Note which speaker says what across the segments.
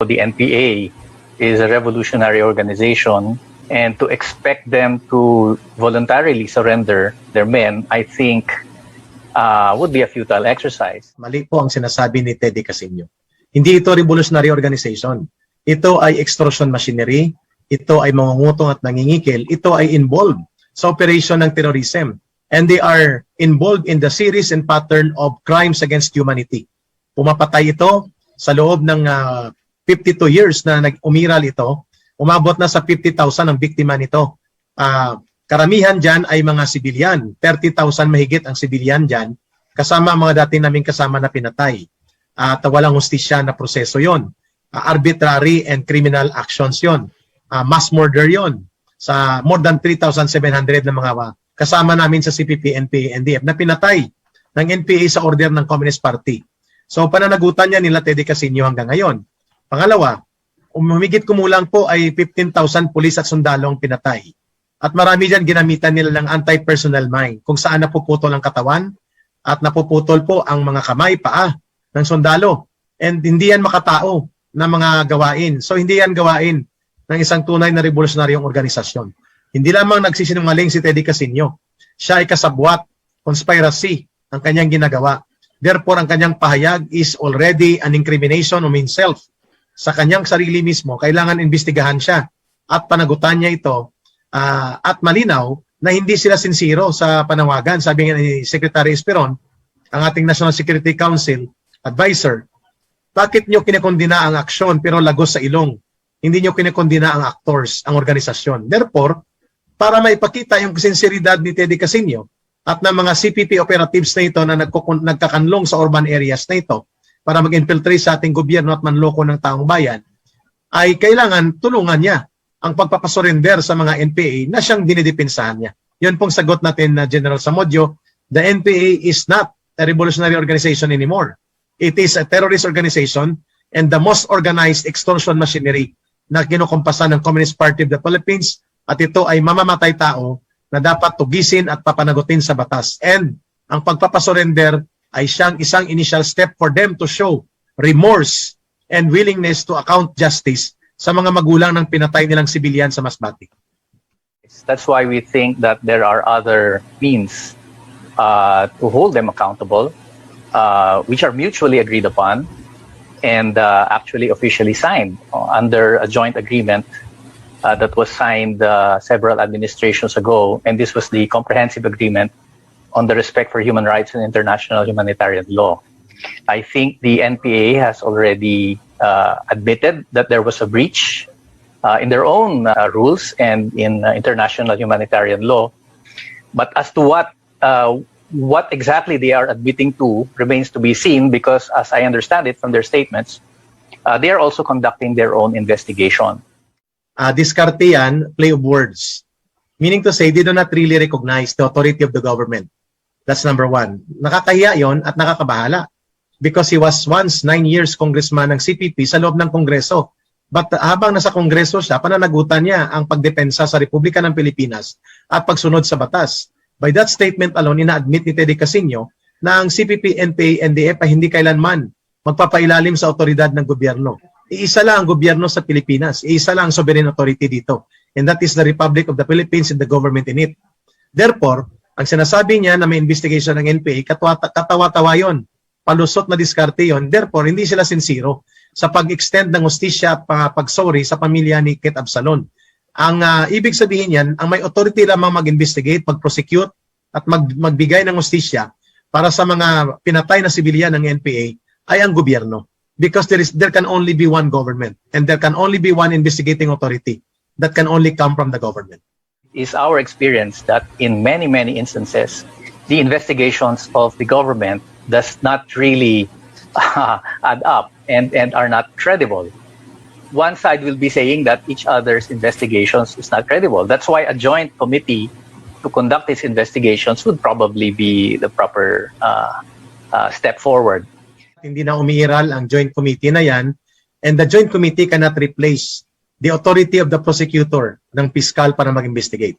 Speaker 1: the NPA is a revolutionary organization, and to expect them to voluntarily surrender their men, I think, would be a futile exercise.
Speaker 2: Mali po ang sinasabi ni Teddy Casino. Hindi ito revolutionary organization. Ito ay extortion machinery, ito ay mangungutong at nangingikil, ito ay involved sa operation ng terrorism. And they are involved in the series and pattern of crimes against humanity. Pumapatay ito sa loob ng 52 years na umiral ito, umabot na sa 50,000 ang biktima nito. Karamihan dyan ay mga sibilyan. 30,000 mahigit ang sibilyan dyan, kasama mga dati naming kasama na pinatay. At walang hustisya na proseso yon. Arbitrary and criminal actions yon. Mass murder yon. Sa more than 3,700 na mga kasama namin sa CPP-NPA-NDF na pinatay ng NPA sa order ng Communist Party. So pananagutan niya nila Teddy Casino hanggang ngayon. Pangalawa, humigit kumulang po ay 15,000 pulis at sundalo ang pinatay. At marami dyan ginamitan nila ng anti-personnel mine kung saan napuputol ang katawan at napuputol po ang mga kamay, paa ng sundalo. And hindi yan makatao na mga gawain. So hindi yan gawain ng isang tunay na revolutionaryong organisasyon. Hindi lamang nagsisinungaling si Teddy Casino. Siya ay kasabwat, conspiracy ang kanyang ginagawa. Therefore, ang kanyang pahayag is already an incrimination of himself. Sa kanyang sarili mismo, kailangan imbestigahan siya at panagutan niya ito at malinaw na hindi sila sincero sa panawagan. Sabi nga ni Secretary Esperon, ang ating National Security Council advisor, bakit nyo kinekondina ang aksyon pero lagos sa ilong? Hindi nyo kinekondina ang actors, ang organisasyon. Therefore, para maipakita yung sinseridad ni Teddy Casino at ng mga CPP operatives na ito na nagkakanlong sa urban areas na ito para mag-infiltrate sa ating gobyerno at manloko ng taong bayan, ay kailangan tulungan niya ang pagpapasurrender sa mga NPA na siyang dinidepensahan niya. Yun pong sagot natin na General Samodyo, the NPA is not a revolutionary organization anymore. It is a terrorist organization and the most organized extortion machinery na kinukumpasan ng Communist Party of the Philippines, at ito ay mamamatay tao na dapat tugisin at papanagutin sa batas. And ang pagpapasurrender ay siyang isang initial step for them to show remorse and willingness to account justice sa mga magulang ng pinatay nilang sibilyan sa Masbate.
Speaker 1: That's why we think that there are other means to hold them accountable, which are mutually agreed upon and actually officially signed under a joint agreement that was signed several administrations ago, and this was the comprehensive agreement on the respect for human rights and international humanitarian law. I think the NPA has already admitted that there was a breach in their own rules and in international humanitarian law, but as to what exactly they are admitting to remains to be seen, because as I understand it from their statements, they are also conducting their own investigation.
Speaker 2: Diskarte yan, play of words. Meaning to say, they do not really recognize the authority of the government. That's number one. Nakakahiya yon at nakakabahala. Because he was once 9 years congressman ng CPP sa loob ng Kongreso. But habang nasa Kongreso siya, pananagutan niya ang pagdepensa sa Republika ng Pilipinas at pagsunod sa batas. By that statement alone, ina-admit ni Teddy Casino na ang CPP-NPA-NDF ay hindi kailanman magpapailalim sa otoridad ng gobyerno. Iisa lang ang gobyerno sa Pilipinas. Iisa lang ang sovereign authority dito. And that is the Republic of the Philippines and the government in it. Therefore, ang sinasabi niya na may investigation ng NPA, katawa-tawa yun. Palusot na diskarte yun. Therefore, hindi sila sincero sa pag-extend ng hustisya at pag-sorry sa pamilya ni Kit Absalon. Ang ibig sabihin yan, ang may authority lamang mag-investigate, mag-prosecute at magbigay ng hustisya para sa mga pinatay na sibilyan ng NPA ay ang gobyerno. Because there can only be one government and there can only be one investigating authority that can only come from the government.
Speaker 1: It's our experience that in many instances, the investigations of the government does not really add up and are not credible. One side will be saying that each other's investigations is not credible. That's why a joint committee to conduct these investigations would probably be the proper step forward.
Speaker 2: Hindi na umiiral ang joint committee na yan, and the joint committee cannot replace the authority of the prosecutor ng piskal para mag-investigate.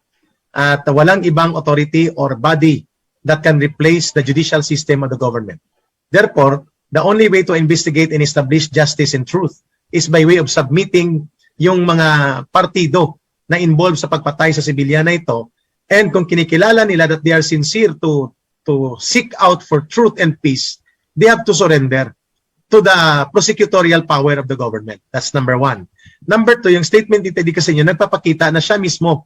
Speaker 2: At walang ibang authority or body that can replace the judicial system of the government. Therefore, the only way to investigate and establish justice and truth is by way of submitting yung mga partido na involved sa pagpatay sa sibilyan na ito. And kung kinikilala nila that they are sincere to seek out for truth and peace, they have to surrender to the prosecutorial power of the government. That's number one. Number two, yung statement ni Teddy Casino, nagpapakita na siya mismo,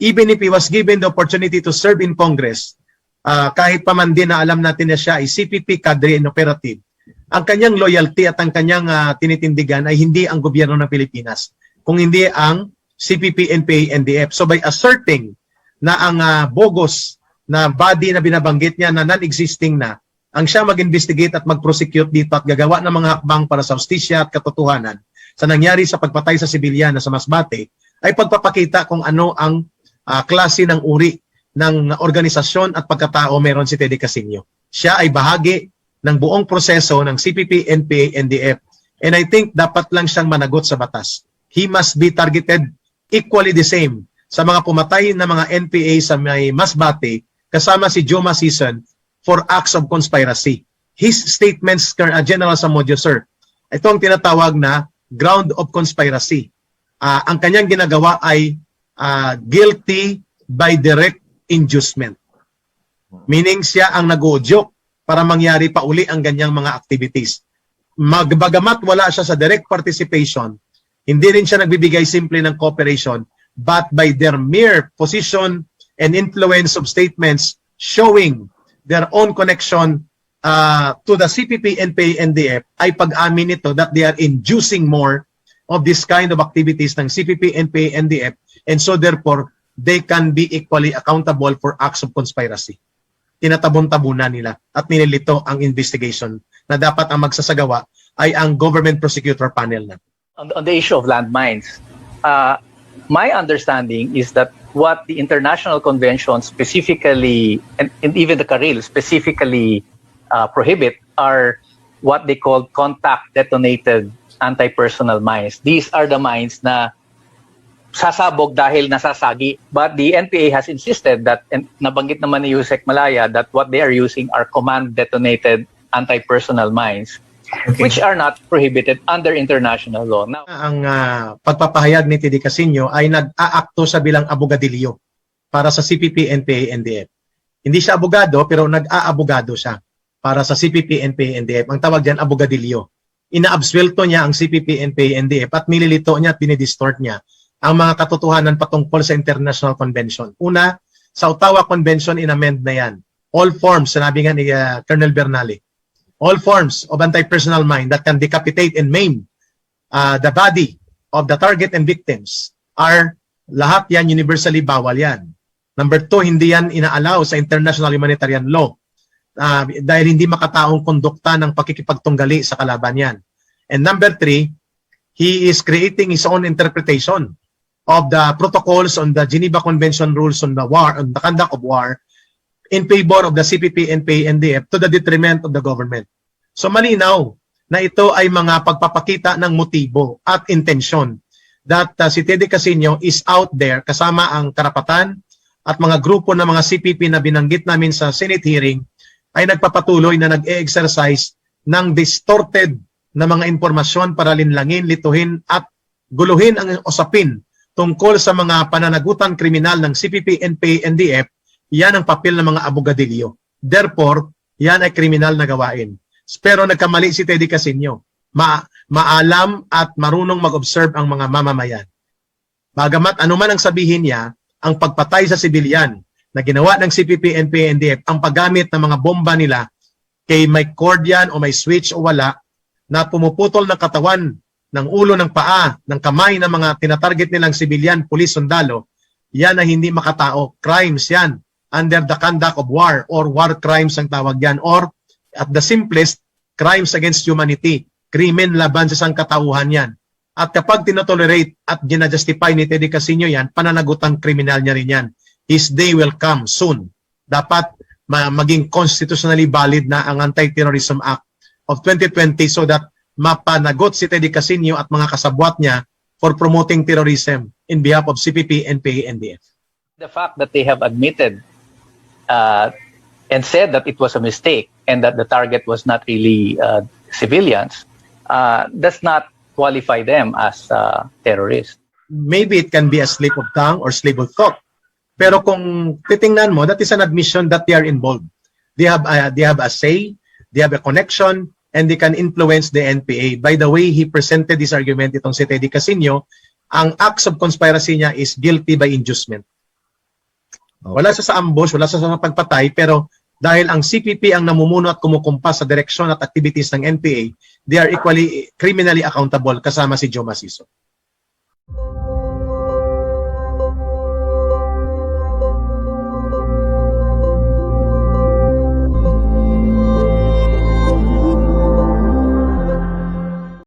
Speaker 2: even if he was given the opportunity to serve in Congress, kahit pa man din na alam natin na siya ay CPP, Cadre, and Operative, ang kanyang loyalty at ang kanyang tinitindigan ay hindi ang gobyerno ng Pilipinas, kung hindi ang CPP-NPA-NDF. So by asserting na ang bogus na body na binabanggit niya na non-existing na, ang siya mag-investigate at mag-prosecute dito at gagawa ng mga hakbang para sa hustisya at katotohanan sa nangyari sa pagpatay sa sibilyan na sa Masbate, ay pagpapakita kung ano ang klase ng uri ng organisasyon at pagkatao meron si Teddy Casino. Siya ay bahagi ng buong proseso ng CPP-NPA-NDF. And I think dapat lang siyang managot sa batas. He must be targeted equally the same sa mga pumatay na mga NPA sa may Masbate kasama si Joma Season for acts of conspiracy. His statements, General Samudio, sir, ito ang tinatawag na ground of conspiracy. Ang kanyang ginagawa ay guilty by direct inducement. Meaning siya ang nag-uudyok para mangyari pa uli ang ganyang mga activities. Bagamat wala siya sa direct participation, hindi rin siya nagbibigay simple ng cooperation, but by their mere position and influence of statements showing their own connection to the CPP-NPA-NDF ay pag-amin nito that they are inducing more of this kind of activities ng CPP-NPA-NDF, and so therefore they can be equally accountable for acts of conspiracy. Tinatabon-tabunan nila at nililito ang investigation na dapat ang magsasagawa ay ang government prosecutor panel na.
Speaker 1: On the issue of landmines, my understanding is that what the international convention specifically, and even the CARIL specifically prohibit, are what they call contact detonated anti-personnel mines. These are the mines na sasabog dahil nasasagi. But the NPA has insisted that, and nabanggit naman ni Yusek Malaya, that what they are using are command-detonated anti-personnel mines, which are not prohibited under international law. Now,
Speaker 2: ang pagpapahayag ni Teddy Casino ay nag-aakto sa bilang abogadilyo para sa CPP-NPA-NDF. Hindi siya abogado, pero nag-aabogado siya para sa CPP-NPA-NDF. Ang tawag diyan, abogadilyo. Inaabsuelto niya ang CPP-NPA-NDF at nililito niya at dinidistort niya ang mga katotohanan patungkol sa International Convention. Una, sa Ottawa Convention, inamend na yan. All forms, sinabi nga ni Colonel Bernali, all forms of anti-personnel mine that can decapitate and maim the body of the target and victims are lahat yan universally bawal yan. Number two, hindi yan inaalaw sa international humanitarian law dahil hindi makataong kondukta ng pakikipagtunggali sa kalaban yan. And number three, he is creating his own interpretation of the protocols on the Geneva Convention rules on the war, on the conduct of war, in favor of the CPP-NPA-NDF to the detriment of the government. So malinaw na ito ay mga pagpapakita ng motibo at intensyon that si Teddy Casino is out there kasama ang karapatan at mga grupo ng mga CPP na binanggit namin sa Senate hearing ay nagpapatuloy na nag-e-exercise ng distorted na mga impormasyon para linlangin, lituhin at guluhin ang usapin tungkol sa mga pananagutan kriminal ng CPP-NPA-NDF. Yan ang papel ng mga abogadilyo. Therefore, yan ay kriminal na gawain. Pero nagkamali si Teddy Casino. Maalam at marunong mag-observe ang mga mamamayan. Bagamat anuman ang sabihin niya, ang pagpatay sa sibilyan na ginawa ng CPP-NPA-NDF, ang paggamit ng mga bomba nila kay may cord yan o may switch o wala, na pumuputol ng katawan, ng ulo, ng paa, ng kamay ng mga tinatarget nilang sibilyan, pulis, sundalo, yan ay hindi makatao. Crimes yan under the conduct of war or war crimes ang tawag yan, or at the simplest, crimes against humanity. Krimen laban sa sangkatauhan yan. At kapag tinotolerate at ginajustify ni Teddy Casino yan, pananagutan kriminal niya rin yan. His day will come soon. Dapat maging constitutionally valid na ang Anti-Terrorism Act of 2020 so that mapanagot si Teddy Casino at mga kasabwat niya for promoting terrorism in behalf of CPP-NPA-NDF.
Speaker 1: the fact that they have admitted and said that it was a mistake and that the target was not really civilians does not qualify them as terrorists.
Speaker 2: Maybe it can be a slip of tongue or slip of thought. Pero kung titingnan mo, that is an admission that they are involved. They have a say, they have a connection, and they can influence the NPA. By the way, he presented this argument, itong si Teddy Casino, ang acts of conspiracy niya is guilty by inducement. Wala siya sa ambush, wala siya sa pagpatay, pero dahil ang CPP ang namumuno at kumukumpas sa direksyon at activities ng NPA, they are equally criminally accountable kasama si Joe Maciso.